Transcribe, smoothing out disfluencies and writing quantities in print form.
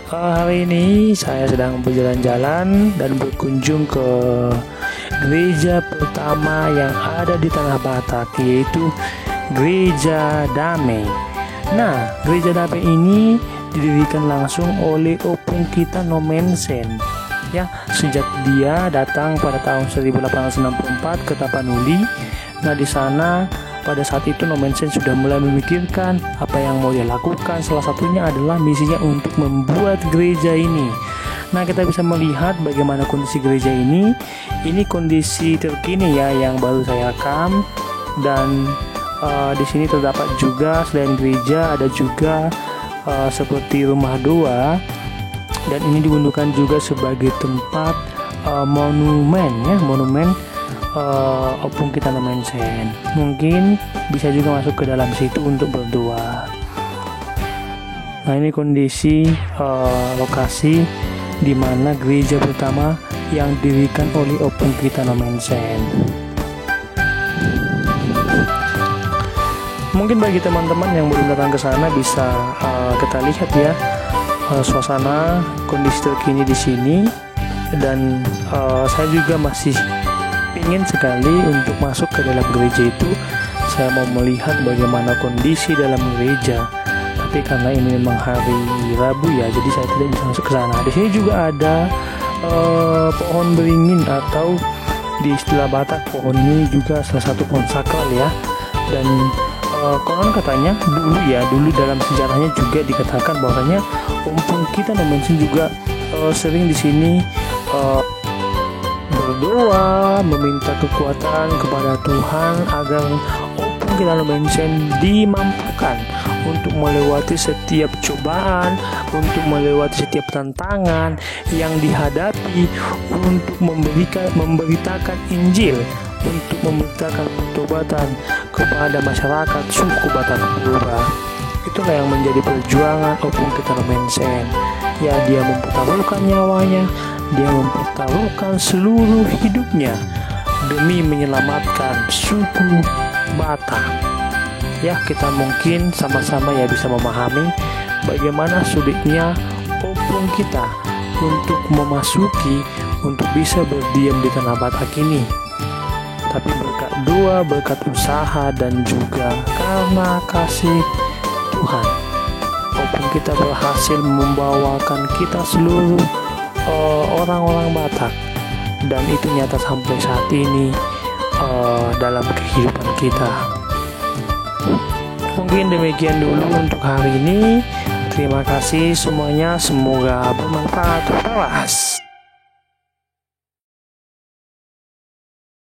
Hari ini saya sedang berjalan-jalan dan berkunjung ke gereja pertama yang ada di Tanah Batak, yaitu Gereja Damai. Nah, Gereja Damai ini didirikan langsung oleh Opung kita Nomensen. Ya, sejak dia datang pada tahun 1864 ke Tapanuli. Nah, di sana pada saat itu Nomensen sudah mulai memikirkan apa yang mau dia lakukan. Salah satunya adalah misinya untuk membuat gereja ini. Nah, kita bisa melihat bagaimana kondisi gereja ini. Ini kondisi terkini ya yang baru saya rekam. Dan di sini terdapat juga selain gereja ada juga seperti rumah doa. Dan ini digunakan juga sebagai tempat monumen ya, monumen Opung kita Nomensen. Mungkin bisa juga masuk ke dalam situ untuk berdoa. Nah, ini kondisi lokasi di mana gereja pertama yang didirikan oleh Opung kita Nomensen. Mungkin bagi teman-teman yang belum datang ke sana bisa kita lihat ya suasana kondisi terkini di sini. Dan saya juga masih ingin sekali untuk masuk ke dalam gereja itu. Saya mau melihat bagaimana kondisi dalam gereja. Tapi karena ini memang hari Rabu ya, jadi saya tidak bisa masuk ke sana. Di sini juga ada pohon beringin atau di istilah Batak pohon ini juga salah satu pohon sakral ya. Dan konon katanya dulu dalam sejarahnya juga dikatakan bahwasanya Opung kita Nomensen juga sering di sini berdoa, meminta kekuatan kepada Tuhan agar Opung kita Nomensen dimampukan untuk melewati setiap cobaan, untuk melewati setiap tantangan yang dihadapi, untuk memberitakan Injil, untuk memberitakan pertobatan kepada masyarakat suku Batak Purba. Itulah yang menjadi perjuangan Opung kita Nomensen. Ya, dia mempertaruhkan nyawanya, dia mempertaruhkan seluruh hidupnya demi menyelamatkan suku Batak. Ya, kita mungkin sama-sama ya bisa memahami bagaimana sulitnya Opung kita untuk memasuki, untuk bisa berdiam di tanah Batak ini. Tapi berkat doa, berkat usaha, dan juga karena kasih Tuhan, Opung kita berhasil membawakan kita seluruh orang-orang Batak, dan itu nyata sampai saat ini dalam kehidupan kita. Mungkin demikian dulu untuk hari ini. Terima kasih semuanya, semoga bermanfaat. Awas.